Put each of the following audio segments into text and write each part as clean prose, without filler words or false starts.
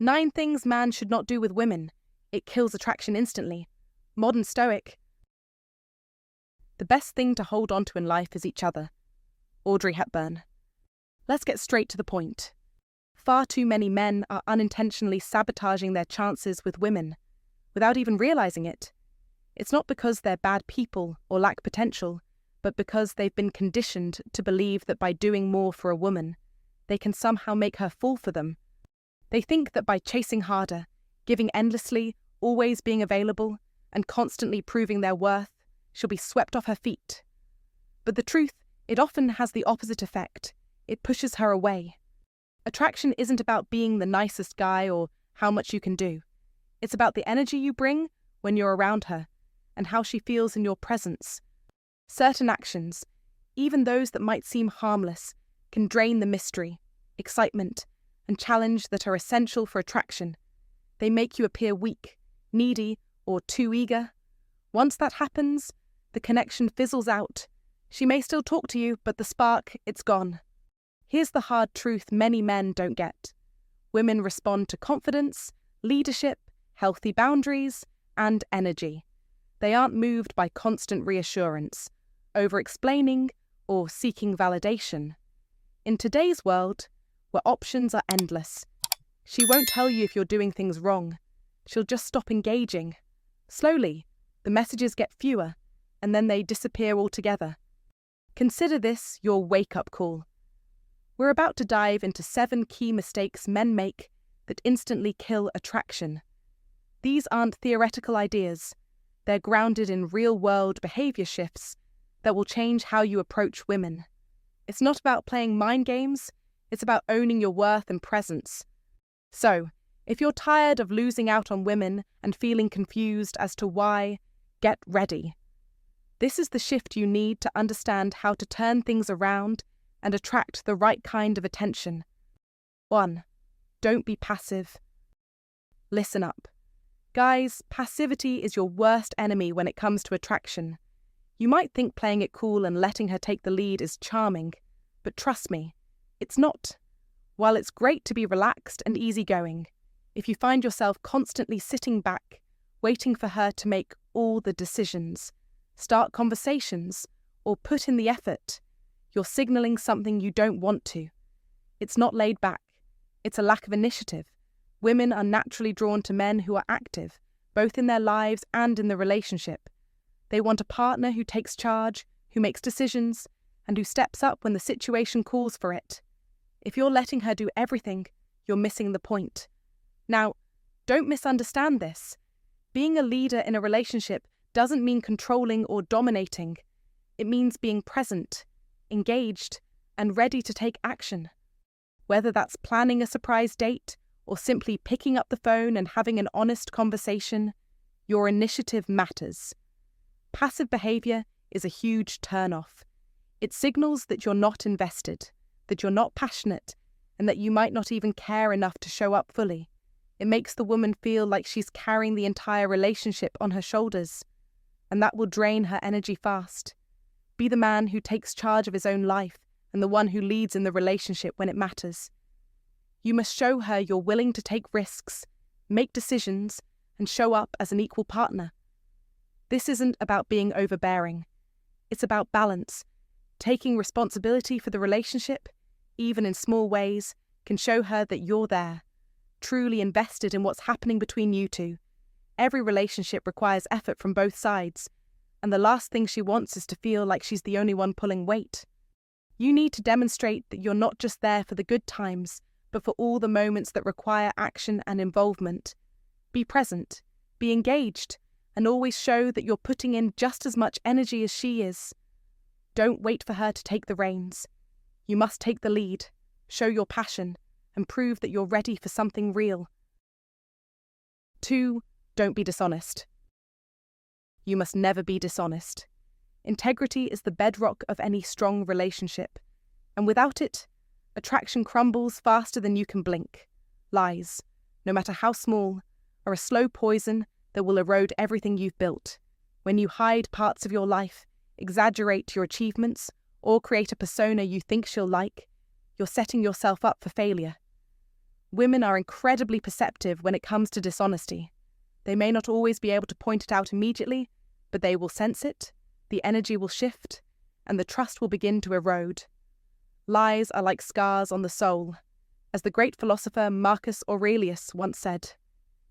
9 things man should not do with women. It kills attraction instantly. Modern Stoic. The best thing to hold on to in life is each other. Audrey Hepburn. Let's get straight to the point. Far too many men are unintentionally sabotaging their chances with women, without even realizing it. It's not because they're bad people or lack potential, but because they've been conditioned to believe that by doing more for a woman, they can somehow make her fall for them. They think that by chasing harder, giving endlessly, always being available, and constantly proving their worth, she'll be swept off her feet. But the truth, it often has the opposite effect. It pushes her away. Attraction isn't about being the nicest guy or how much you can do. It's about the energy you bring when you're around her and how she feels in your presence. Certain actions, even those that might seem harmless, can drain the mystery, excitement, and challenge that are essential for attraction. They make you appear weak, needy, or too eager. Once that happens, the connection fizzles out. She may still talk to you, but the spark, it's gone. Here's the hard truth many men don't get. Women respond to confidence, leadership, healthy boundaries, and energy. They aren't moved by constant reassurance, over-explaining, or seeking validation. In today's world, where options are endless, she won't tell you if you're doing things wrong. She'll just stop engaging. Slowly, the messages get fewer, and then they disappear altogether. Consider this your wake-up call. We're about to dive into 7 key mistakes men make that instantly kill attraction. These aren't theoretical ideas. They're grounded in real-world behavior shifts that will change how you approach women. It's not about playing mind games, it's about owning your worth and presence. So, if you're tired of losing out on women and feeling confused as to why, get ready. This is the shift you need to understand how to turn things around and attract the right kind of attention. 1. Don't be passive. Listen up. Guys, passivity is your worst enemy when it comes to attraction. You might think playing it cool and letting her take the lead is charming, but trust me, it's not. While it's great to be relaxed and easygoing, if you find yourself constantly sitting back, waiting for her to make all the decisions, start conversations, or put in the effort, you're signaling something you don't want to. It's not laid back. It's a lack of initiative. Women are naturally drawn to men who are active, both in their lives and in the relationship. They want a partner who takes charge, who makes decisions, and who steps up when the situation calls for it. If you're letting her do everything, you're missing the point. Now, don't misunderstand this. Being a leader in a relationship doesn't mean controlling or dominating. It means being present, engaged, and ready to take action. Whether that's planning a surprise date or simply picking up the phone and having an honest conversation, your initiative matters. Passive behavior is a huge turn-off. It signals that you're not invested, that you're not passionate, and that you might not even care enough to show up fully. It makes the woman feel like she's carrying the entire relationship on her shoulders, and that will drain her energy fast. Be the man who takes charge of his own life and the one who leads in the relationship when it matters. You must show her you're willing to take risks, make decisions, and show up as an equal partner. This isn't about being overbearing. It's about balance. Taking responsibility for the relationship, even in small ways, can show her that you're there, truly invested in what's happening between you two. Every relationship requires effort from both sides, and the last thing she wants is to feel like she's the only one pulling weight. You need to demonstrate that you're not just there for the good times, but for all the moments that require action and involvement. Be present, be engaged, and always show that you're putting in just as much energy as she is. Don't wait for her to take the reins. You must take the lead, show your passion, and prove that you're ready for something real. 2. Don't be dishonest. You must never be dishonest. Integrity is the bedrock of any strong relationship, and without it, attraction crumbles faster than you can blink. Lies, no matter how small, are a slow poison that will erode everything you've built. When you hide parts of your life, exaggerate your achievements, or create a persona you think she'll like, you're setting yourself up for failure. Women are incredibly perceptive when it comes to dishonesty. They may not always be able to point it out immediately, but they will sense it, the energy will shift, and the trust will begin to erode. Lies are like scars on the soul, as the great philosopher Marcus Aurelius once said.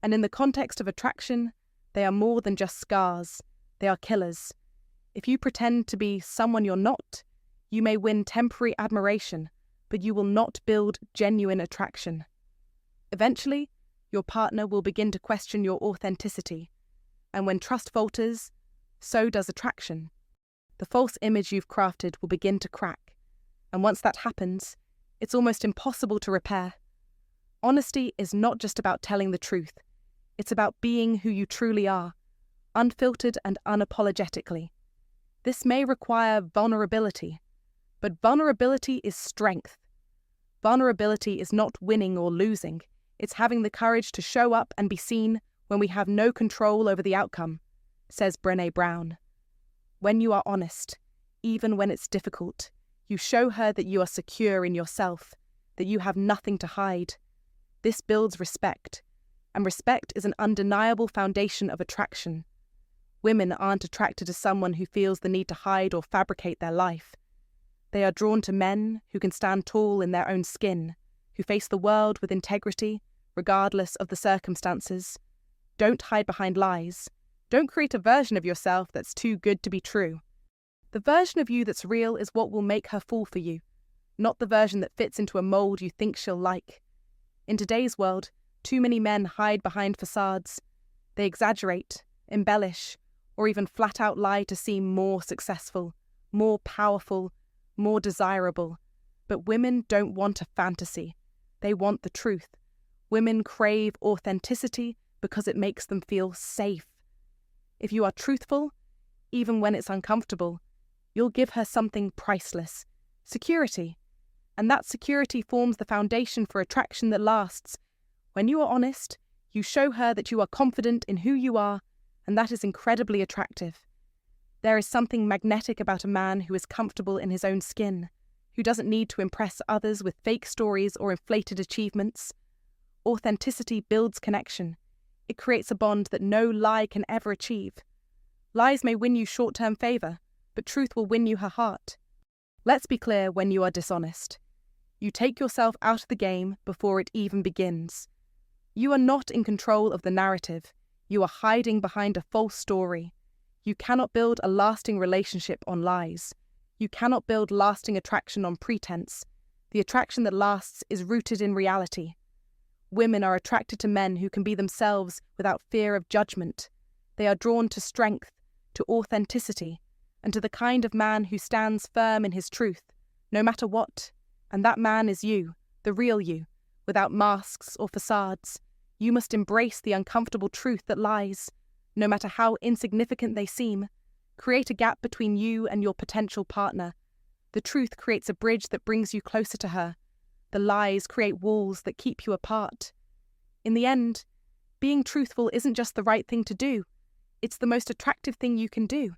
And in the context of attraction, they are more than just scars, they are killers. If you pretend to be someone you're not, you may win temporary admiration, but you will not build genuine attraction. Eventually, your partner will begin to question your authenticity, and when trust falters, so does attraction. The false image you've crafted will begin to crack, and once that happens, it's almost impossible to repair. Honesty is not just about telling the truth, it's about being who you truly are, unfiltered and unapologetically. This may require vulnerability, but vulnerability is strength. Vulnerability is not winning or losing, it's having the courage to show up and be seen when we have no control over the outcome, says Brené Brown. When you are honest, even when it's difficult, you show her that you are secure in yourself, that you have nothing to hide. This builds respect, and respect is an undeniable foundation of attraction. Women aren't attracted to someone who feels the need to hide or fabricate their life. They are drawn to men who can stand tall in their own skin, who face the world with integrity, regardless of the circumstances. Don't hide behind lies. Don't create a version of yourself that's too good to be true. The version of you that's real is what will make her fall for you, not the version that fits into a mold you think she'll like. In today's world, too many men hide behind facades. They exaggerate, embellish, or even flat out lie to seem more successful, more powerful, more desirable. But women don't want a fantasy. They want the truth. Women crave authenticity because it makes them feel safe. If you are truthful, even when it's uncomfortable, you'll give her something priceless, security. And that security forms the foundation for attraction that lasts. When you are honest, you show her that you are confident in who you are, and that is incredibly attractive. There is something magnetic about a man who is comfortable in his own skin, who doesn't need to impress others with fake stories or inflated achievements. Authenticity builds connection. It creates a bond that no lie can ever achieve. Lies may win you short-term favour, but truth will win you her heart. Let's be clear when you are dishonest. You take yourself out of the game before it even begins. You are not in control of the narrative. You are hiding behind a false story. You cannot build a lasting relationship on lies. You cannot build lasting attraction on pretense. The attraction that lasts is rooted in reality. Women are attracted to men who can be themselves without fear of judgment. They are drawn to strength, to authenticity, and to the kind of man who stands firm in his truth, no matter what. And that man is you, the real you, without masks or facades. You must embrace the uncomfortable truth that lies, no matter how insignificant they seem. Create a gap between you and your potential partner. The truth creates a bridge that brings you closer to her. The lies create walls that keep you apart. In the end, being truthful isn't just the right thing to do. It's the most attractive thing you can do.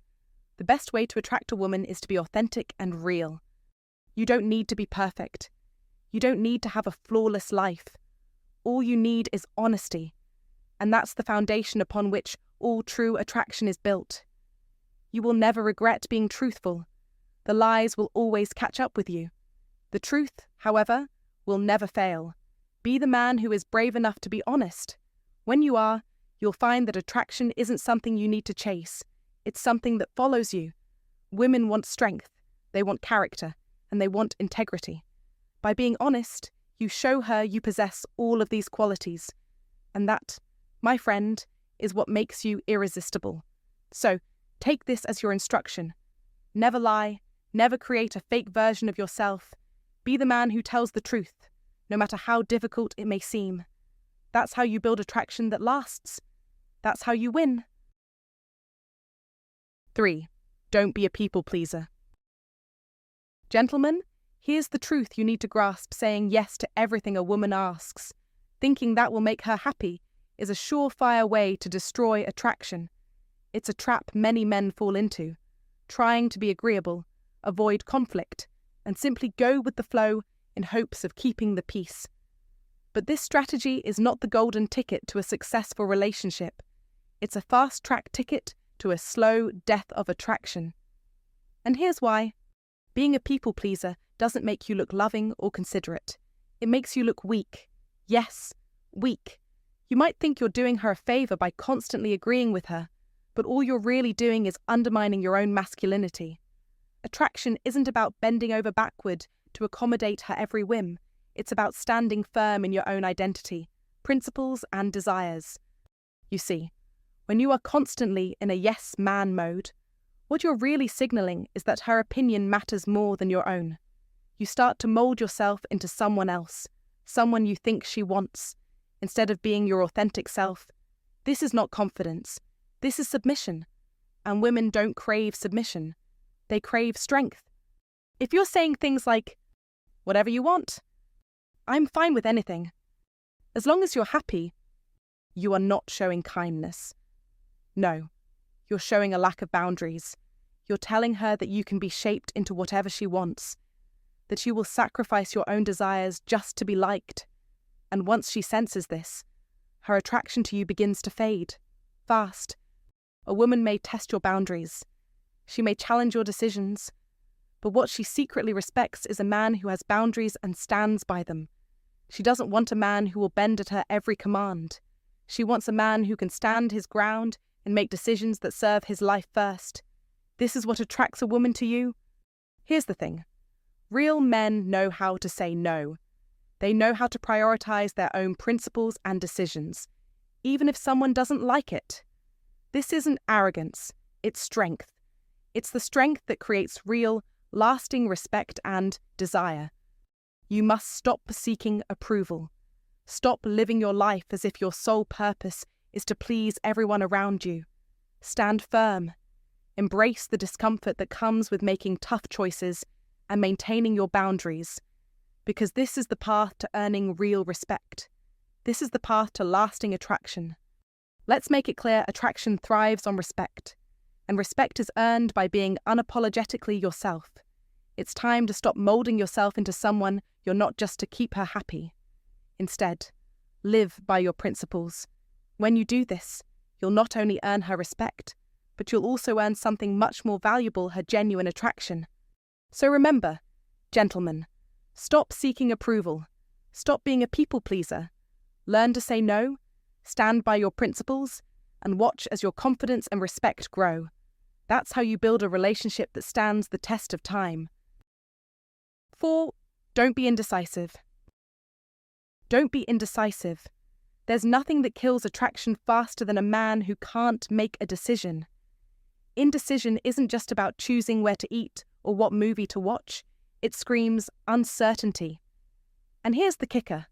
The best way to attract a woman is to be authentic and real. You don't need to be perfect. You don't need to have a flawless life. All you need is honesty. And that's the foundation upon which all true attraction is built. You will never regret being truthful. The lies will always catch up with you. The truth, however, will never fail. Be the man who is brave enough to be honest. When you are, you'll find that attraction isn't something you need to chase. It's something that follows you. Women want strength, they want character, and they want integrity. By being honest, you show her you possess all of these qualities. And that, my friend, is what makes you irresistible. So, take this as your instruction. Never lie, never create a fake version of yourself. Be the man who tells the truth, no matter how difficult it may seem. That's how you build attraction that lasts. That's how you win. 3. Don't be a people pleaser. Gentlemen, here's the truth you need to grasp. Saying yes to everything a woman asks, thinking that will make her happy, is a surefire way to destroy attraction. It's a trap many men fall into, trying to be agreeable, avoid conflict, and simply go with the flow in hopes of keeping the peace. But this strategy is not the golden ticket to a successful relationship. It's a fast-track ticket to a slow death of attraction. And here's why. Being a people-pleaser doesn't make you look loving or considerate. It makes you look weak. Yes, weak. You might think you're doing her a favor by constantly agreeing with her, but all you're really doing is undermining your own masculinity. Attraction isn't about bending over backward to accommodate her every whim. It's about standing firm in your own identity, principles, and desires. You see, when you are constantly in a yes-man mode, what you're really signaling is that her opinion matters more than your own. You start to mold yourself into someone else, someone you think she wants, instead of being your authentic self. This is not confidence. This is submission. And women don't crave submission. They crave strength. If you're saying things like, whatever you want, I'm fine with anything, as long as you're happy, you are not showing kindness. No, you're showing a lack of boundaries. You're telling her that you can be shaped into whatever she wants, that you will sacrifice your own desires just to be liked. And once she senses this, her attraction to you begins to fade, fast. A woman may test your boundaries. She may challenge your decisions. But what she secretly respects is a man who has boundaries and stands by them. She doesn't want a man who will bend at her every command. She wants a man who can stand his ground and make decisions that serve his life first. This is what attracts a woman to you. Here's the thing. Real men know how to say no. They know how to prioritize their own principles and decisions, even if someone doesn't like it. This isn't arrogance, it's strength. It's the strength that creates real, lasting respect and desire. You must stop seeking approval. Stop living your life as if your sole purpose is to please everyone around you. Stand firm. Embrace the discomfort that comes with making tough choices and maintaining your boundaries, because this is the path to earning real respect. This is the path to lasting attraction. Let's make it clear attraction thrives on respect, and respect is earned by being unapologetically yourself. It's time to stop molding yourself into someone you're not just to keep her happy. Instead, live by your principles. When you do this, you'll not only earn her respect, but you'll also earn something much more valuable, her genuine attraction. So remember, gentlemen, stop seeking approval. Stop being a people pleaser. Learn to say no, stand by your principles, and watch as your confidence and respect grow. That's how you build a relationship that stands the test of time. 4. Don't be indecisive. Don't be indecisive. There's nothing that kills attraction faster than a man who can't make a decision. Indecision isn't just about choosing where to eat or what movie to watch. It screams uncertainty. And here's the kicker.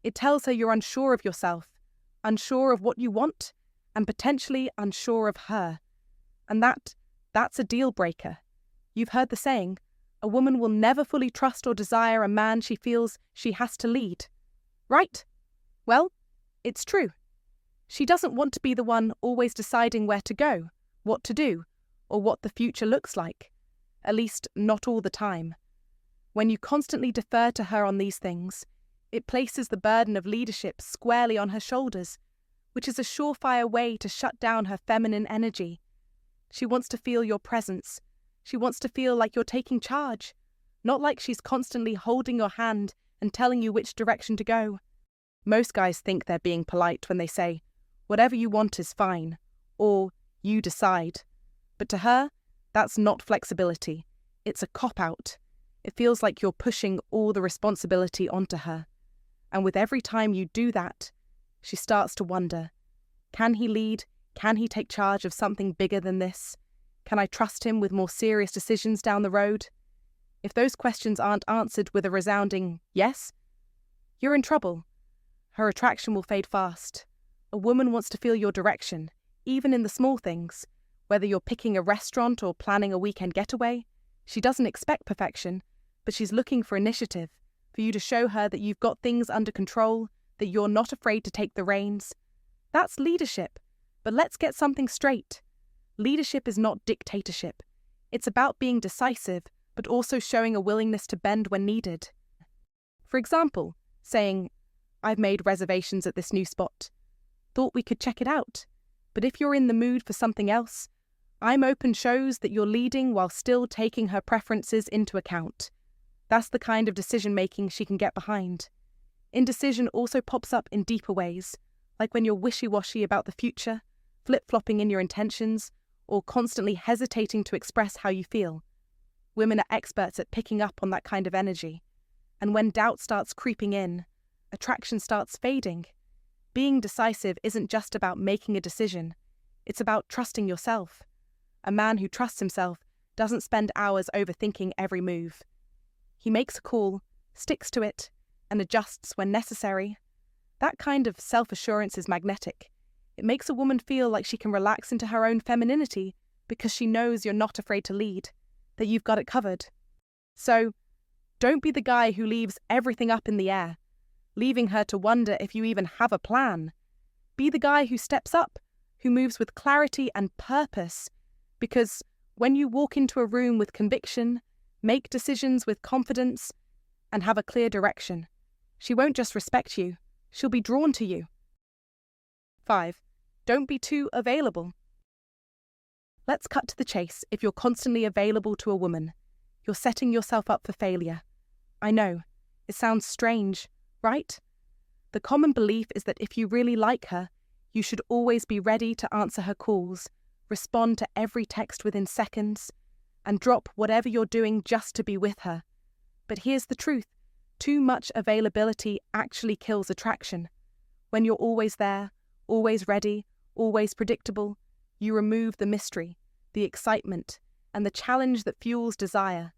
It tells her you're unsure of yourself, unsure of what you want, and potentially unsure of her. And that's a deal breaker. You've heard the saying, a woman will never fully trust or desire a man she feels she has to lead. Right? Well, it's true. She doesn't want to be the one always deciding where to go, what to do, or what the future looks like. At least, not all the time. When you constantly defer to her on these things, it places the burden of leadership squarely on her shoulders, which is a surefire way to shut down her feminine energy. She wants to feel your presence. She wants to feel like you're taking charge, not like she's constantly holding your hand and telling you which direction to go. Most guys think they're being polite when they say, whatever you want is fine, or you decide. But to her, that's not flexibility. It's a cop-out. It feels like you're pushing all the responsibility onto her. And with every time you do that, she starts to wonder, can he lead? Can he take charge of something bigger than this? Can I trust him with more serious decisions down the road? If those questions aren't answered with a resounding yes, you're in trouble. Her attraction will fade fast. A woman wants to feel your direction, even in the small things. Whether you're picking a restaurant or planning a weekend getaway, she doesn't expect perfection, but she's looking for initiative, for you to show her that you've got things under control, that you're not afraid to take the reins. That's leadership. But let's get something straight. Leadership is not dictatorship. It's about being decisive, but also showing a willingness to bend when needed. For example, saying, I've made reservations at this new spot. Thought we could check it out. But if you're in the mood for something else, I'm open shows that you're leading while still taking her preferences into account. That's the kind of decision-making she can get behind. Indecision also pops up in deeper ways, like when you're wishy-washy about the future, flip-flopping in your intentions, or constantly hesitating to express how you feel. Women are experts at picking up on that kind of energy. And when doubt starts creeping in, attraction starts fading. Being decisive isn't just about making a decision. It's about trusting yourself. A man who trusts himself doesn't spend hours overthinking every move. He makes a call, sticks to it, and adjusts when necessary. That kind of self-assurance is magnetic. It makes a woman feel like she can relax into her own femininity because she knows you're not afraid to lead, that you've got it covered. So, don't be the guy who leaves everything up in the air, leaving her to wonder if you even have a plan. Be the guy who steps up, who moves with clarity and purpose, because when you walk into a room with conviction, make decisions with confidence, and have a clear direction, she won't just respect you, she'll be drawn to you. 5. Don't be too available. Let's cut to the chase. If you're constantly available to a woman, you're setting yourself up for failure. I know, it sounds strange, right? The common belief is that if you really like her, you should always be ready to answer her calls, respond to every text within seconds, and drop whatever you're doing just to be with her. But here's the truth. Too much availability actually kills attraction. When you're always there, always ready, always predictable, you remove the mystery, the excitement, and the challenge that fuels desire.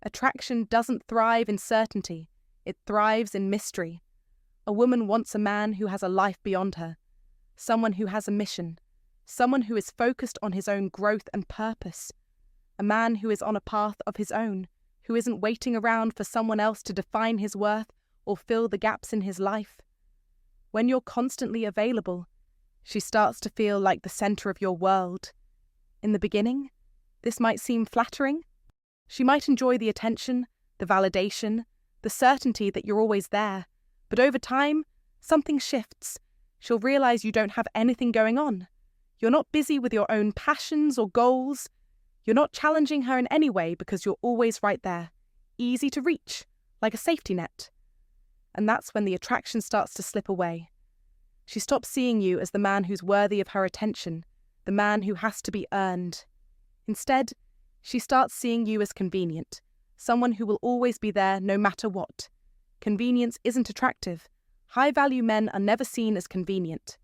Attraction doesn't thrive in certainty, it thrives in mystery. A woman wants a man who has a life beyond her, someone who has a mission, someone who is focused on his own growth and purpose, a man who is on a path of his own, who isn't waiting around for someone else to define his worth or fill the gaps in his life. When you're constantly available, she starts to feel like the center of your world. In the beginning, this might seem flattering. She might enjoy the attention, the validation, the certainty that you're always there. But over time, something shifts. She'll realize you don't have anything going on. You're not busy with your own passions or goals. You're not challenging her in any way because you're always right there, easy to reach, like a safety net. And that's when the attraction starts to slip away. She stops seeing you as the man who's worthy of her attention, the man who has to be earned. Instead, she starts seeing you as convenient, someone who will always be there no matter what. Convenience isn't attractive. High-value men are never seen as convenient.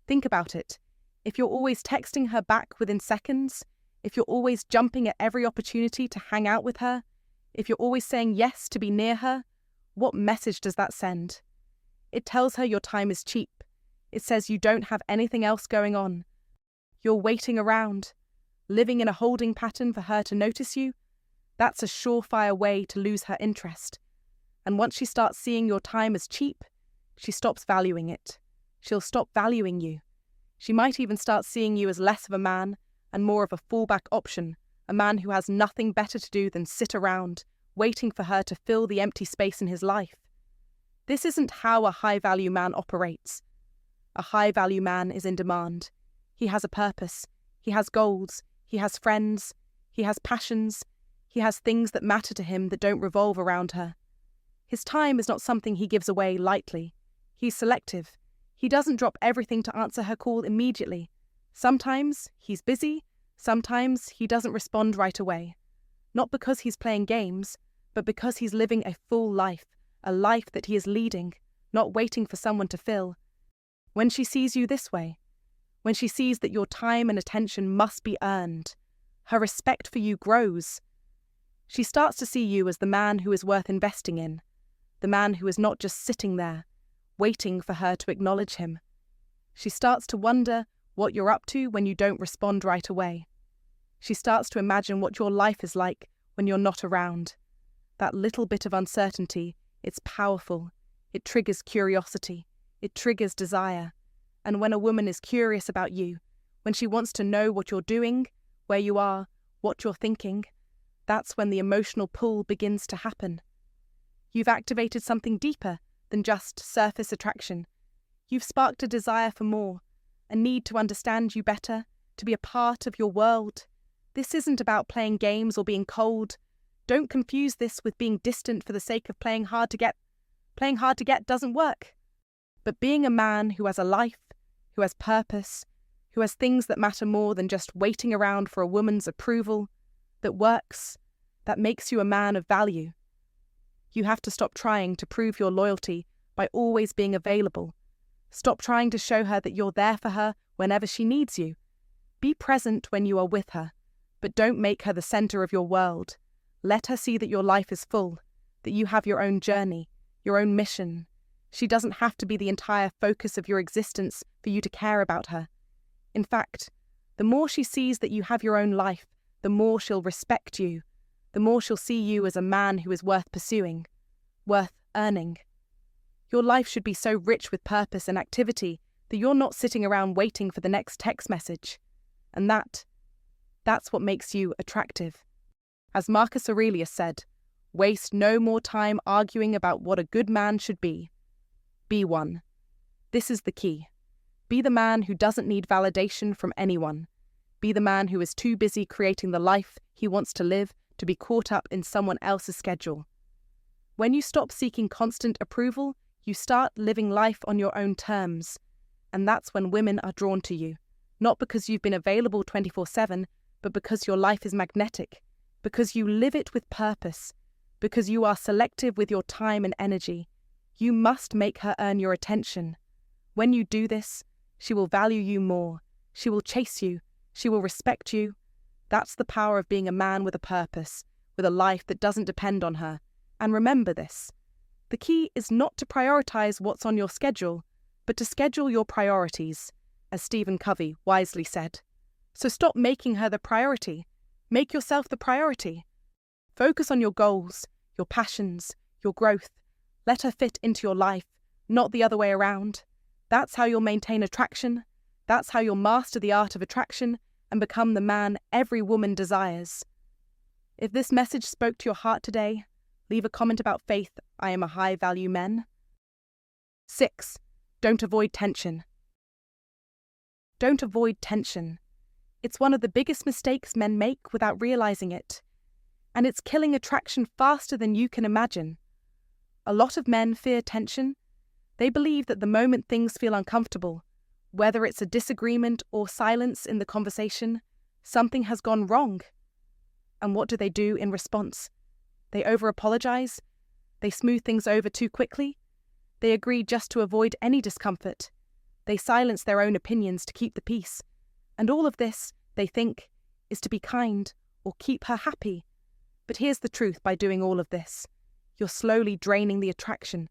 Think about it. If you're always texting her back within seconds, if you're always jumping at every opportunity to hang out with her, if you're always saying yes to be near her, what message does that send? It tells her your time is cheap. It says you don't have anything else going on. You're waiting around, living in a holding pattern for her to notice you. That's a surefire way to lose her interest. And once she starts seeing your time as cheap, she stops valuing it. She'll stop valuing you. She might even start seeing you as less of a man and more of a fallback option, a man who has nothing better to do than sit around, waiting for her to fill the empty space in his life. This isn't how a high-value man operates. A high-value man is in demand. He has a purpose. He has goals. He has friends. He has passions. He has things that matter to him that don't revolve around her. His time is not something he gives away lightly. He's selective. He doesn't drop everything to answer her call immediately. Sometimes he's busy, sometimes he doesn't respond right away. Not because he's playing games, but because he's living a full life, a life that he is leading, not waiting for someone to fill. When she sees you this way, when she sees that your time and attention must be earned, her respect for you grows. She starts to see you as the man who is worth investing in, the man who is not just sitting there, waiting for her to acknowledge him. She starts to wonder what you're up to when you don't respond right away. She starts to imagine what your life is like when you're not around. That little bit of uncertainty, it's powerful. It triggers curiosity. It triggers desire. And when a woman is curious about you, when she wants to know what you're doing, where you are, what you're thinking, that's when the emotional pull begins to happen. You've activated something deeper than just surface attraction. You've sparked a desire for more, a need to understand you better, to be a part of your world. This isn't about playing games or being cold. Don't confuse this with being distant for the sake of playing hard to get. Playing hard to get doesn't work. But being a man who has a life, who has purpose, who has things that matter more than just waiting around for a woman's approval, that works, that makes you a man of value. You have to stop trying to prove your loyalty by always being available. Stop trying to show her that you're there for her whenever she needs you. Be present when you are with her, but don't make her the center of your world. Let her see that your life is full, that you have your own journey, your own mission. She doesn't have to be the entire focus of your existence for you to care about her. In fact, the more she sees that you have your own life, the more she'll respect you, the more she'll see you as a man who is worth pursuing, worth earning. Your life should be so rich with purpose and activity that you're not sitting around waiting for the next text message. And that's what makes you attractive. As Marcus Aurelius said, waste no more time arguing about what a good man should be. Be one. This is the key. Be the man who doesn't need validation from anyone. Be the man who is too busy creating the life he wants to live to be caught up in someone else's schedule. When you stop seeking constant approval, you start living life on your own terms. And that's when women are drawn to you. Not because you've been available 24/7, but because your life is magnetic, because you live it with purpose, because you are selective with your time and energy. You must make her earn your attention. When you do this, she will value you more. She will chase you. She will respect you. That's the power of being a man with a purpose, with a life that doesn't depend on her. And remember this. The key is not to prioritize what's on your schedule, but to schedule your priorities, as Stephen Covey wisely said. So stop making her the priority. Make yourself the priority. Focus on your goals, your passions, your growth. Let her fit into your life, not the other way around. That's how you'll maintain attraction. That's how you'll master the art of attraction and become the man every woman desires. If this message spoke to your heart today, leave a comment about faith. I am a high-value man. 6. Don't avoid tension. Don't avoid tension. It's one of the biggest mistakes men make without realizing it. And it's killing attraction faster than you can imagine. A lot of men fear tension. They believe that the moment things feel uncomfortable, whether it's a disagreement or silence in the conversation, something has gone wrong. And what do they do in response? They over-apologize. They smooth things over too quickly. They agree just to avoid any discomfort. They silence their own opinions to keep the peace. And all of this, they think, is to be kind or keep her happy. But here's the truth by doing all of this. You're slowly draining the attraction.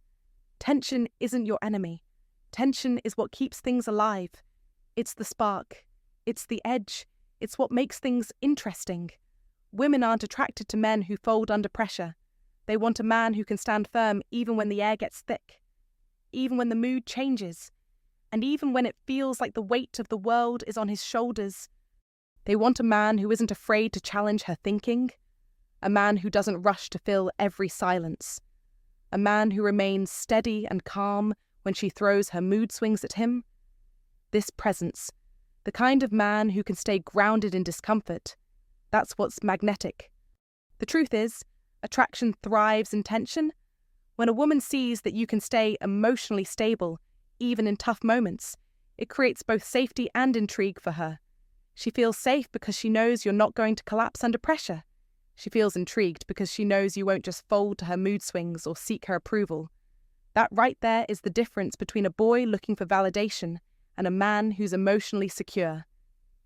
Tension isn't your enemy. Tension is what keeps things alive. It's the spark. It's the edge. It's what makes things interesting. Women aren't attracted to men who fold under pressure. They want a man who can stand firm even when the air gets thick, even when the mood changes, and even when it feels like the weight of the world is on his shoulders. They want a man who isn't afraid to challenge her thinking, a man who doesn't rush to fill every silence, a man who remains steady and calm when she throws her mood swings at him. This presence, the kind of man who can stay grounded in discomfort, that's what's magnetic. The truth is, attraction thrives in tension. When a woman sees that you can stay emotionally stable, even in tough moments, it creates both safety and intrigue for her. She feels safe because she knows you're not going to collapse under pressure. She feels intrigued because she knows you won't just fold to her mood swings or seek her approval. That right there is the difference between a boy looking for validation and a man who's emotionally secure.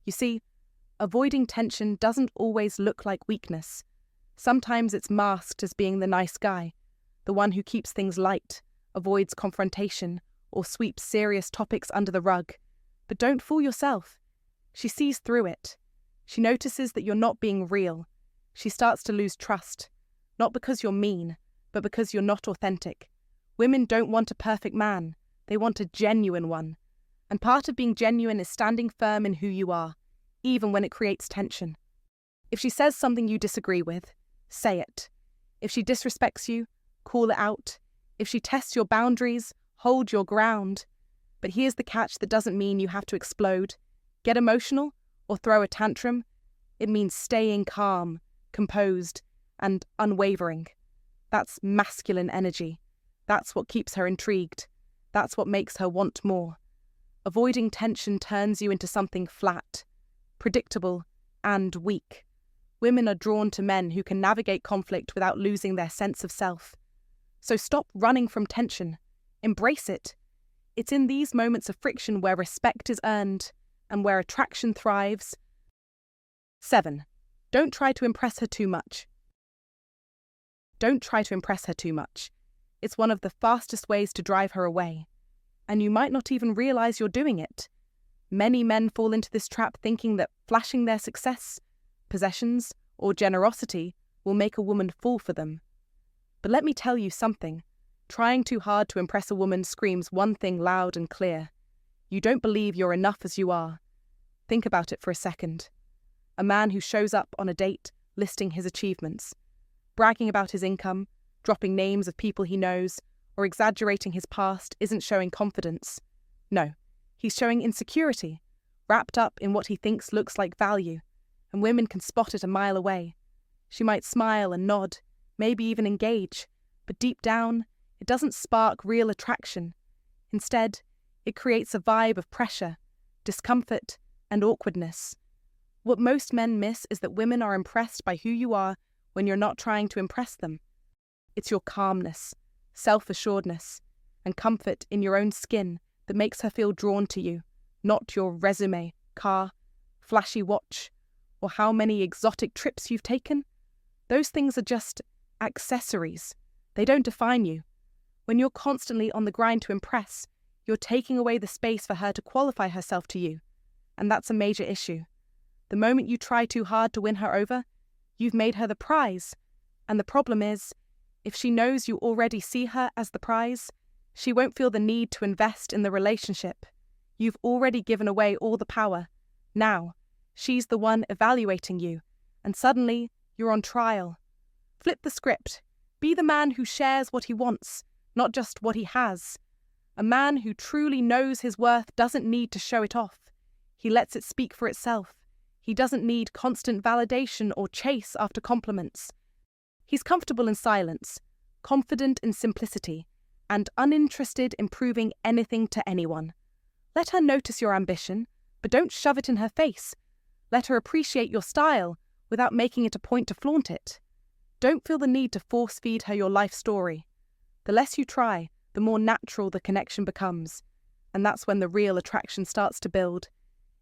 You see, avoiding tension doesn't always look like weakness. Sometimes it's masked as being the nice guy, the one who keeps things light, avoids confrontation, or sweeps serious topics under the rug. But don't fool yourself. She sees through it. She notices that you're not being real. She starts to lose trust, not because you're mean, but because you're not authentic. Women don't want a perfect man. They want a genuine one. And part of being genuine is standing firm in who you are, even when it creates tension. If she says something you disagree with, say it. If she disrespects you, call it out. If she tests your boundaries, hold your ground. But here's the catch that doesn't mean you have to explode, get emotional, or throw a tantrum. It means staying calm, composed, and unwavering. That's masculine energy. That's what keeps her intrigued. That's what makes her want more. Avoiding tension turns you into something flat, predictable, and weak. Women are drawn to men who can navigate conflict without losing their sense of self. So stop running from tension. Embrace it. It's in these moments of friction where respect is earned and where attraction thrives. 7. Don't try to impress her too much. Don't try to impress her too much. It's one of the fastest ways to drive her away. And you might not even realize you're doing it. Many men fall into this trap thinking that flashing their success, possessions, or generosity will make a woman fall for them. But let me tell you something. Trying too hard to impress a woman screams one thing loud and clear. You don't believe you're enough as you are. Think about it for a second. A man who shows up on a date listing his achievements, bragging about his income, dropping names of people he knows, or exaggerating his past isn't showing confidence. No, he's showing insecurity, wrapped up in what he thinks looks like value, and women can spot it a mile away. She might smile and nod, maybe even engage, but deep down, it doesn't spark real attraction. Instead, it creates a vibe of pressure, discomfort, and awkwardness. What most men miss is that women are impressed by who you are when you're not trying to impress them. It's your calmness, self-assuredness, and comfort in your own skin that makes her feel drawn to you, not your resume, car, flashy watch, or how many exotic trips you've taken. Those things are just accessories. They don't define you. When you're constantly on the grind to impress, you're taking away the space for her to qualify herself to you. And that's a major issue. The moment you try too hard to win her over, you've made her the prize. And the problem is, if she knows you already see her as the prize, she won't feel the need to invest in the relationship. You've already given away all the power. Now, she's the one evaluating you, and suddenly you're on trial. Flip the script. Be the man who shares what he wants, not just what he has. A man who truly knows his worth doesn't need to show it off. He lets it speak for itself. He doesn't need constant validation or chase after compliments. He's comfortable in silence, confident in simplicity, and uninterested in proving anything to anyone. Let her notice your ambition, but don't shove it in her face. Let her appreciate your style without making it a point to flaunt it. Don't feel the need to force-feed her your life story. The less you try, the more natural the connection becomes, and that's when the real attraction starts to build.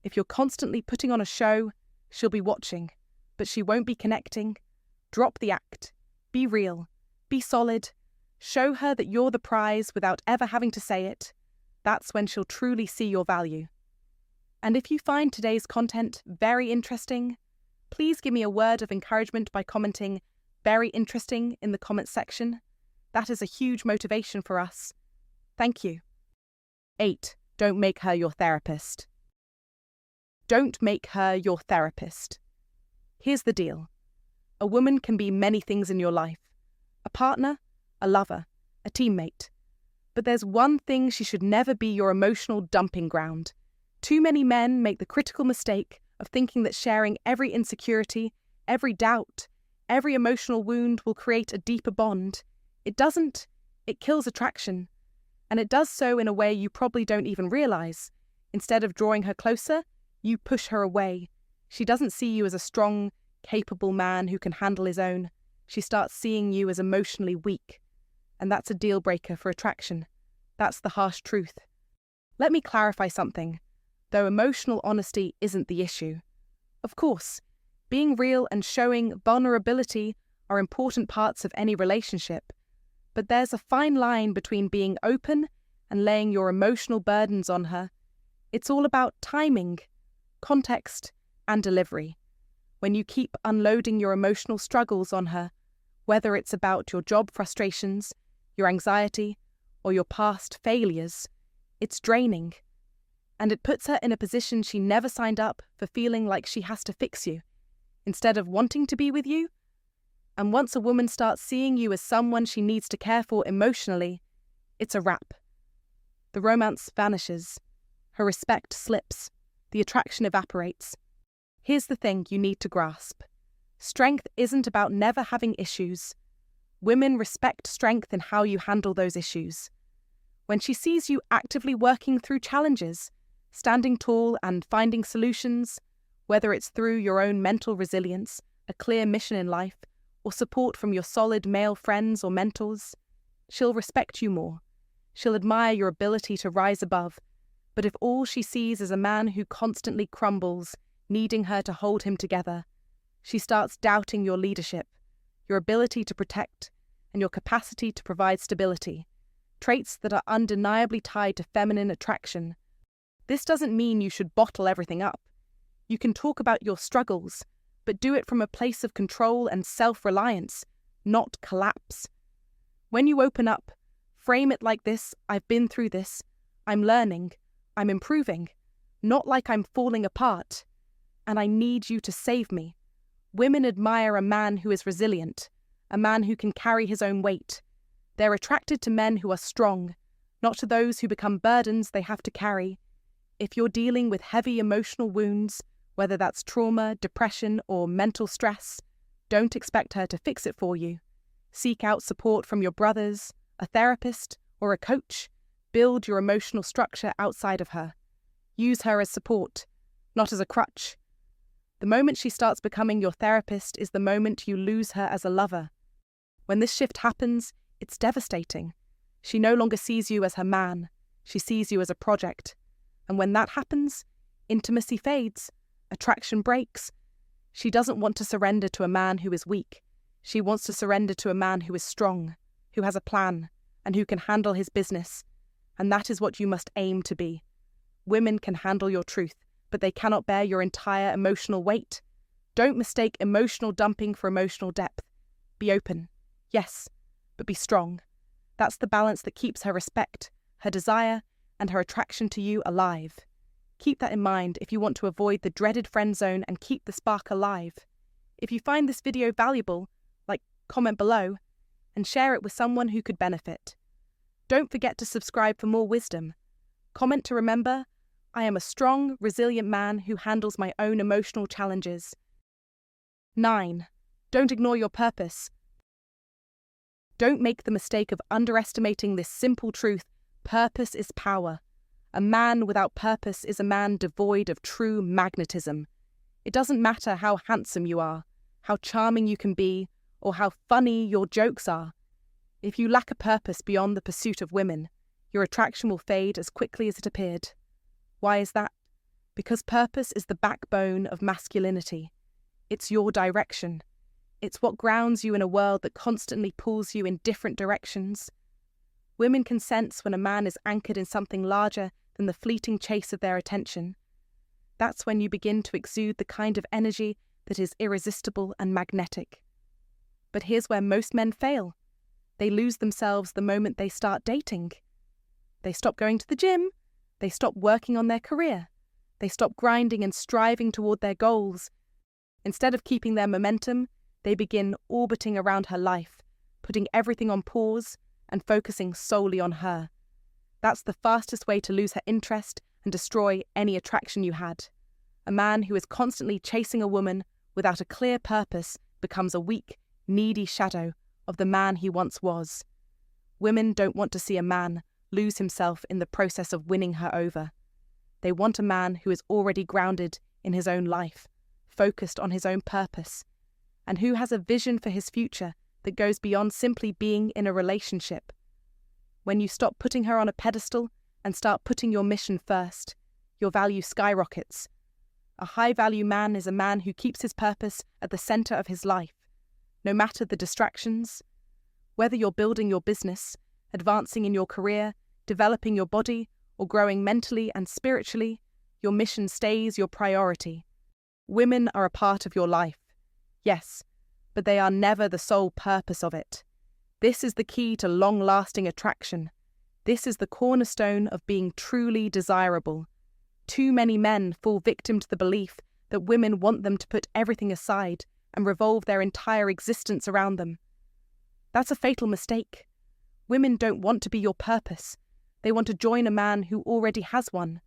If you're constantly putting on a show, she'll be watching, but she won't be connecting. Drop the act. Be real. Be solid. Show her that you're the prize without ever having to say it. That's when she'll truly see your value. And if you find today's content very interesting, please give me a word of encouragement by commenting "very interesting" in the comments section. That is a huge motivation for us. Thank you. 8. Don't make her your therapist. Don't make her your therapist. Here's the deal. A woman can be many things in your life. A partner, a lover, a teammate. But there's one thing she should never be: your emotional dumping ground. Too many men make the critical mistake of thinking that sharing every insecurity, every doubt, every emotional wound will create a deeper bond. It doesn't. It kills attraction. And it does so in a way you probably don't even realize. Instead of drawing her closer, you push her away. She doesn't see you as a strong, capable man who can handle his own. She starts seeing you as emotionally weak. And that's a deal breaker for attraction. That's the harsh truth. Let me clarify something. Though emotional honesty isn't the issue. Of course, being real and showing vulnerability are important parts of any relationship. But there's a fine line between being open and laying your emotional burdens on her. It's all about timing, context, and delivery. When you keep unloading your emotional struggles on her, whether it's about your job frustrations, your anxiety, or your past failures, it's draining. And it puts her in a position she never signed up for, feeling like she has to fix you, instead of wanting to be with you. And once a woman starts seeing you as someone she needs to care for emotionally, it's a wrap. The romance vanishes. Her respect slips. The attraction evaporates. Here's the thing you need to grasp. Strength isn't about never having issues. Women respect strength in how you handle those issues. When she sees you actively working through challenges, standing tall and finding solutions, whether it's through your own mental resilience, a clear mission in life, or support from your solid male friends or mentors, she'll respect you more. She'll admire your ability to rise above. But if all she sees is a man who constantly crumbles, needing her to hold him together, she starts doubting your leadership, your ability to protect, and your capacity to provide stability, traits that are undeniably tied to feminine attraction. This doesn't mean you should bottle everything up. You can talk about your struggles, but do it from a place of control and self-reliance, not collapse. When you open up, frame it like this: I've been through this, I'm learning, I'm improving, not like I'm falling apart, and I need you to save me. Women admire a man who is resilient, a man who can carry his own weight. They're attracted to men who are strong, not to those who become burdens they have to carry. If you're dealing with heavy emotional wounds, whether that's trauma, depression, or mental stress, don't expect her to fix it for you. Seek out support from your brothers, a therapist, or a coach. Build your emotional structure outside of her. Use her as support, not as a crutch. The moment she starts becoming your therapist is the moment you lose her as a lover. When this shift happens, it's devastating. She no longer sees you as her man. She sees you as a project. And when that happens, intimacy fades, attraction breaks. She doesn't want to surrender to a man who is weak. She wants to surrender to a man who is strong, who has a plan, and who can handle his business. And that is what you must aim to be. Women can handle your truth, but they cannot bear your entire emotional weight. Don't mistake emotional dumping for emotional depth. Be open, yes, but be strong. That's the balance that keeps her respect, her desire, and her attraction to you alive. Keep that in mind if you want to avoid the dreaded friend zone and keep the spark alive. If you find this video valuable, comment below and share it with someone who could benefit. Don't forget to subscribe for more wisdom. Comment to remember, I am a strong, resilient man who handles my own emotional challenges. 9. Don't ignore your purpose. Don't make the mistake of underestimating this simple truth: purpose is power. A man without purpose is a man devoid of true magnetism. It doesn't matter how handsome you are, how charming you can be, or how funny your jokes are. If you lack a purpose beyond the pursuit of women, your attraction will fade as quickly as it appeared. Why is that? Because purpose is the backbone of masculinity. It's your direction. It's what grounds you in a world that constantly pulls you in different directions. Women can sense when a man is anchored in something larger than the fleeting chase of their attention. That's when you begin to exude the kind of energy that is irresistible and magnetic. But here's where most men fail. They lose themselves the moment they start dating. They stop going to the gym. They stop working on their career. They stop grinding and striving toward their goals. Instead of keeping their momentum, they begin orbiting around her life, putting everything on pause and focusing solely on her. That's the fastest way to lose her interest and destroy any attraction you had. A man who is constantly chasing a woman without a clear purpose becomes a weak, needy shadow of the man he once was. Women don't want to see a man lose himself in the process of winning her over. They want a man who is already grounded in his own life, focused on his own purpose, and who has a vision for his future that goes beyond simply being in a relationship. When you stop putting her on a pedestal and start putting your mission first, your value skyrockets. A high-value man is a man who keeps his purpose at the center of his life, no matter the distractions. Whether you're building your business, advancing in your career, developing your body, or growing mentally and spiritually, your mission stays your priority. Women are a part of your life, yes, but they are never the sole purpose of it. This is the key to long-lasting attraction. This is the cornerstone of being truly desirable. Too many men fall victim to the belief that women want them to put everything aside and revolve their entire existence around them. That's a fatal mistake. Women don't want to be your purpose. They want to join a man who already has one.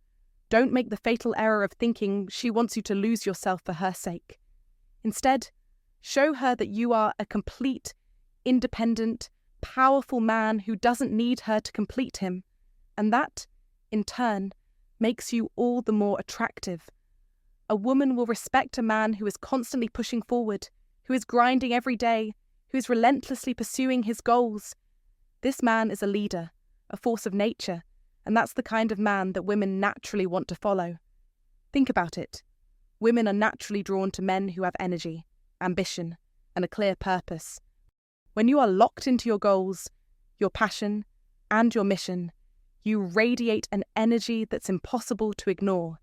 Don't make the fatal error of thinking she wants you to lose yourself for her sake. Instead, show her that you are a complete, independent, powerful man who doesn't need her to complete him, and that, in turn, makes you all the more attractive. A woman will respect a man who is constantly pushing forward, who is grinding every day, who is relentlessly pursuing his goals. This man is a leader, a force of nature, and that's the kind of man that women naturally want to follow. Think about it. Women are naturally drawn to men who have energy, ambition, and a clear purpose. When you are locked into your goals, your passion, and your mission, you radiate an energy that's impossible to ignore.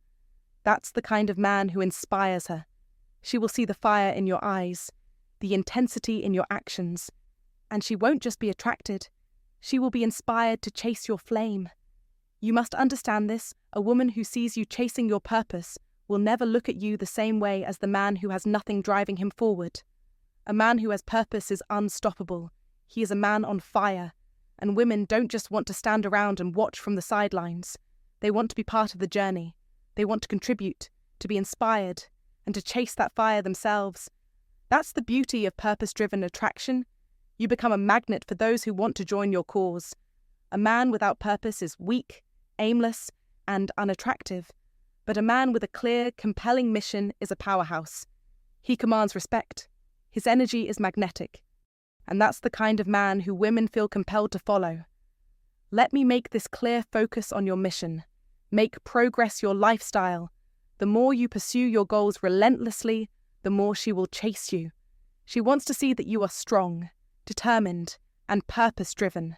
That's the kind of man who inspires her. She will see the fire in your eyes, the intensity in your actions, and she won't just be attracted, she will be inspired to chase your flame. You must understand this. A woman who sees you chasing your purpose will never look at you the same way as the man who has nothing driving him forward. A man who has purpose is unstoppable. He is a man on fire, and women don't just want to stand around and watch from the sidelines. They want to be part of the journey. They want to contribute, to be inspired, and to chase that fire themselves. That's the beauty of purpose-driven attraction. You become a magnet for those who want to join your cause. A man without purpose is weak, aimless, and unattractive. But a man with a clear, compelling mission is a powerhouse. He commands respect. His energy is magnetic. And that's the kind of man who women feel compelled to follow. Let me make this clear focus on your mission. Make progress your lifestyle. The more you pursue your goals relentlessly, the more she will chase you. She wants to see that you are strong, determined, and purpose-driven.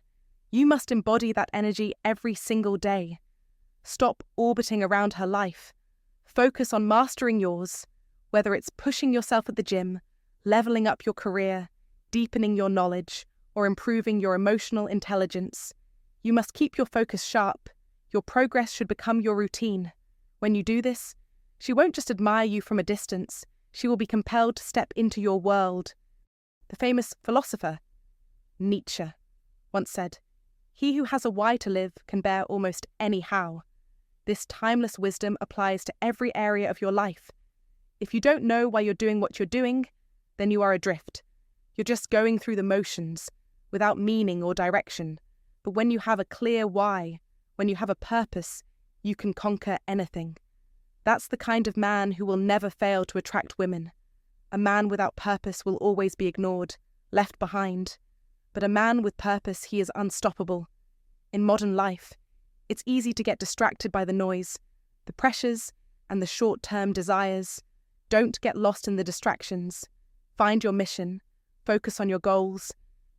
You must embody that energy every single day. Stop orbiting around her life. Focus on mastering yours, whether it's pushing yourself at the gym, leveling up your career, deepening your knowledge, or improving your emotional intelligence. You must keep your focus sharp. Your progress should become your routine. When you do this, she won't just admire you from a distance, she will be compelled to step into your world. The famous philosopher, Nietzsche, once said, "He who has a why to live can bear almost any how." This timeless wisdom applies to every area of your life. If you don't know why you're doing what you're doing, then you are adrift. You're just going through the motions, without meaning or direction. But when you have a clear why, when you have a purpose, you can conquer anything. That's the kind of man who will never fail to attract women. A man without purpose will always be ignored, left behind. But a man with purpose, he is unstoppable. In modern life, it's easy to get distracted by the noise, the pressures, and the short-term desires. Don't get lost in the distractions. Find your mission, focus on your goals,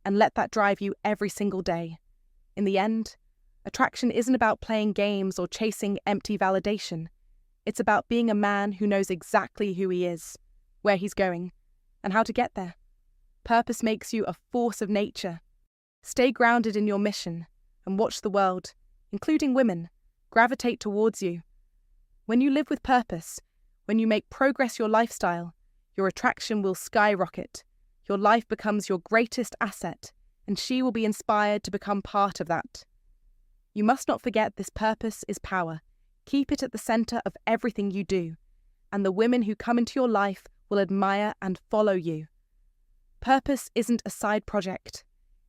and let that drive you every single day. In the end, attraction isn't about playing games or chasing empty validation. It's about being a man who knows exactly who he is, where he's going, and how to get there. Purpose makes you a force of nature. Stay grounded in your mission and watch the world, including women, gravitate towards you. When you live with purpose, when you make progress your lifestyle, your attraction will skyrocket. Your life becomes your greatest asset, and she will be inspired to become part of that. You must not forget this purpose is power. Keep it at the center of everything you do, and the women who come into your life will admire and follow you. Purpose isn't a side project.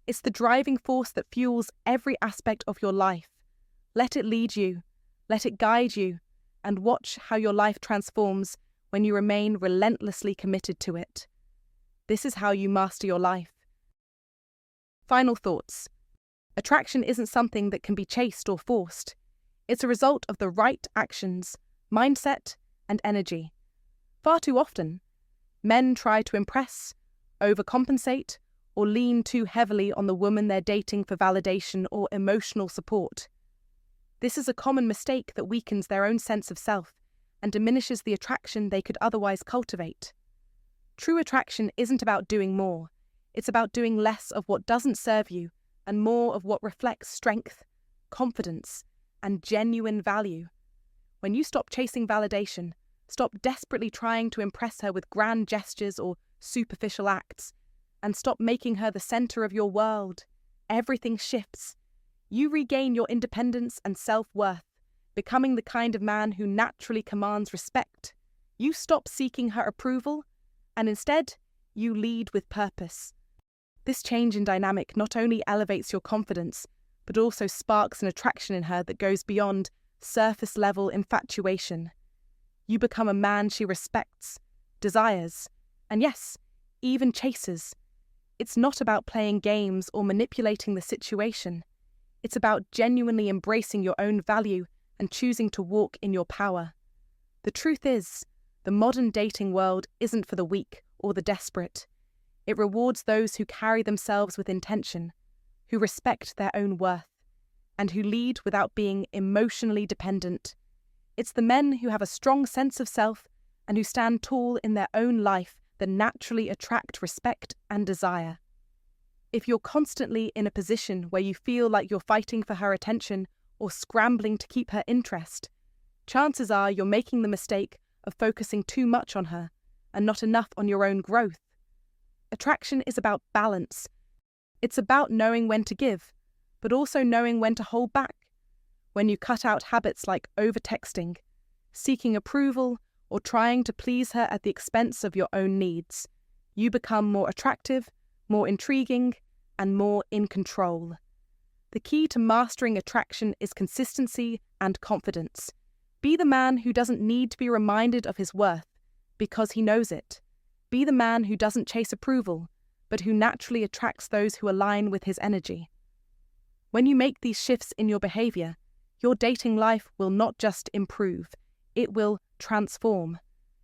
It's the driving force that fuels every aspect of your life. Let it lead you, let it guide you, and watch how your life transforms when you remain relentlessly committed to it. This is how you master your life. Final thoughts. Attraction isn't something that can be chased or forced. It's a result of the right actions, mindset, and energy. Far too often, men try to impress, overcompensate, or lean too heavily on the woman they're dating for validation or emotional support. This is a common mistake that weakens their own sense of self and diminishes the attraction they could otherwise cultivate. True attraction isn't about doing more. It's about doing less of what doesn't serve you and more of what reflects strength, confidence, and genuine value. When you stop chasing validation, stop desperately trying to impress her with grand gestures or superficial acts, and stop making her the center of your world, everything shifts. You regain your independence and self-worth, becoming the kind of man who naturally commands respect. You stop seeking her approval, and instead, you lead with purpose. This change in dynamic not only elevates your confidence, but also sparks an attraction in her that goes beyond surface-level infatuation. You become a man she respects, desires, and yes, even chases. It's not about playing games or manipulating the situation. It's about genuinely embracing your own value and choosing to walk in your power. The truth is, the modern dating world isn't for the weak or the desperate. It rewards those who carry themselves with intention, who respect their own worth, and who lead without being emotionally dependent. It's the men who have a strong sense of self and who stand tall in their own life that naturally attract respect and desire. If you're constantly in a position where you feel like you're fighting for her attention or scrambling to keep her interest, chances are you're making the mistake of focusing too much on her and not enough on your own growth. Attraction is about balance. It's about knowing when to give, but also knowing when to hold back. When you cut out habits like over-texting, seeking approval, or trying to please her at the expense of your own needs, you become more attractive, more intriguing, and more in control. The key to mastering attraction is consistency and confidence. Be the man who doesn't need to be reminded of his worth because he knows it. Be the man who doesn't chase approval, but who naturally attracts those who align with his energy. When you make these shifts in your behavior, your dating life will not just improve, it will transform.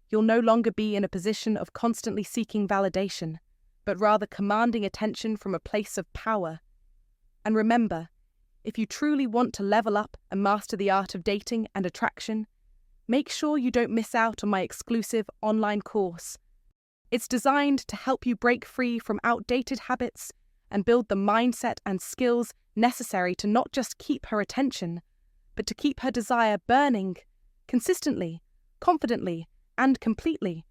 You'll no longer be in a position of constantly seeking validation, but rather commanding attention from a place of power. And remember, if you truly want to level up and master the art of dating and attraction, make sure you don't miss out on my exclusive online course. It's designed to help you break free from outdated habits and build the mindset and skills necessary to not just keep her attention, but to keep her desire burning, consistently, confidently, and completely.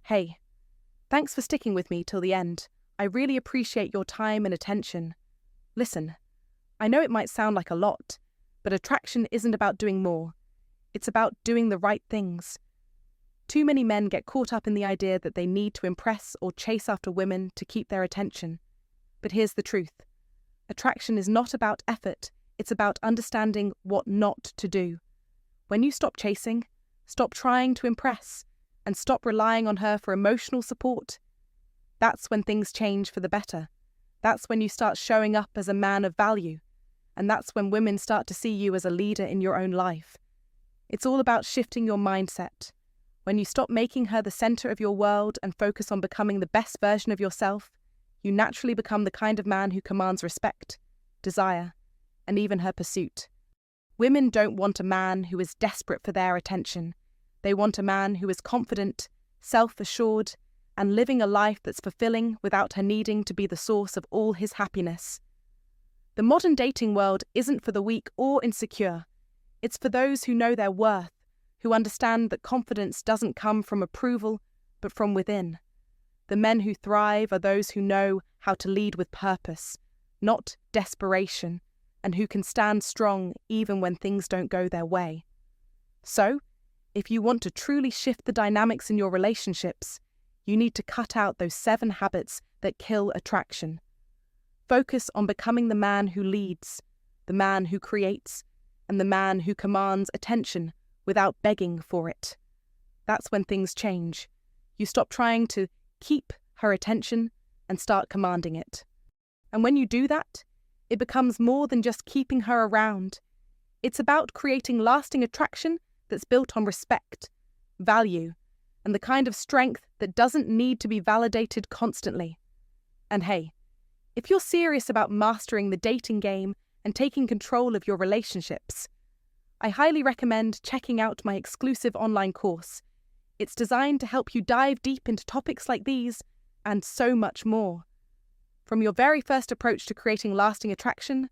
Hey, thanks for sticking with me till the end. I really appreciate your time and attention. Listen, I know it might sound like a lot, but attraction isn't about doing more. It's about doing the right things. Too many men get caught up in the idea that they need to impress or chase after women to keep their attention. But here's the truth. Attraction is not about effort, it's about understanding what not to do. When you stop chasing, stop trying to impress, and stop relying on her for emotional support, that's when things change for the better. That's when you start showing up as a man of value, and that's when women start to see you as a leader in your own life. It's all about shifting your mindset. When you stop making her the center of your world and focus on becoming the best version of yourself, you naturally become the kind of man who commands respect, desire, and even her pursuit. Women don't want a man who is desperate for their attention. They want a man who is confident, self-assured, and living a life that's fulfilling without her needing to be the source of all his happiness. The modern dating world isn't for the weak or insecure. It's for those who know their worth, who understand that confidence doesn't come from approval, but from within. The men who thrive are those who know how to lead with purpose, not desperation, and who can stand strong even when things don't go their way. So, if you want to truly shift the dynamics in your relationships, you need to cut out those 7 habits that kill attraction. Focus on becoming the man who leads, the man who creates, and the man who commands attention without begging for it. That's when things change. You stop trying to keep her attention and start commanding it. And when you do that, it becomes more than just keeping her around. It's about creating lasting attraction that's built on respect, value, and the kind of strength that doesn't need to be validated constantly. And hey, if you're serious about mastering the dating game and taking control of your relationships, I highly recommend checking out my exclusive online course. It's designed to help you dive deep into topics like these and so much more. From your very first approach to creating lasting attraction,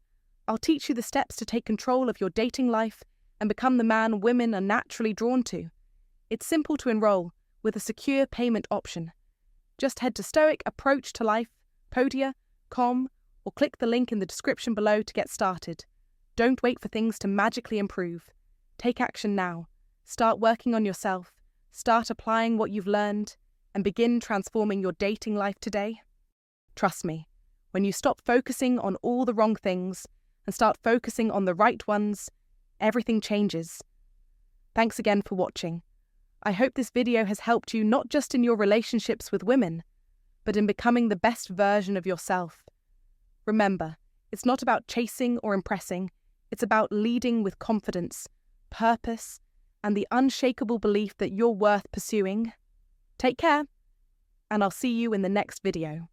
I'll teach you the steps to take control of your dating life and become the man women are naturally drawn to. It's simple to enroll with a secure payment option. Just head to stoicapproachtolife.podia.com or or click the link in the description below to get started. Don't wait for things to magically improve. Take action now. Start working on yourself. Start applying what you've learned and begin transforming your dating life today. Trust me, when you stop focusing on all the wrong things and start focusing on the right ones, everything changes. Thanks again for watching. I hope this video has helped you not just in your relationships with women, but in becoming the best version of yourself. Remember, it's not about chasing or impressing, it's about leading with confidence, purpose, and the unshakable belief that you're worth pursuing. Take care, and I'll see you in the next video.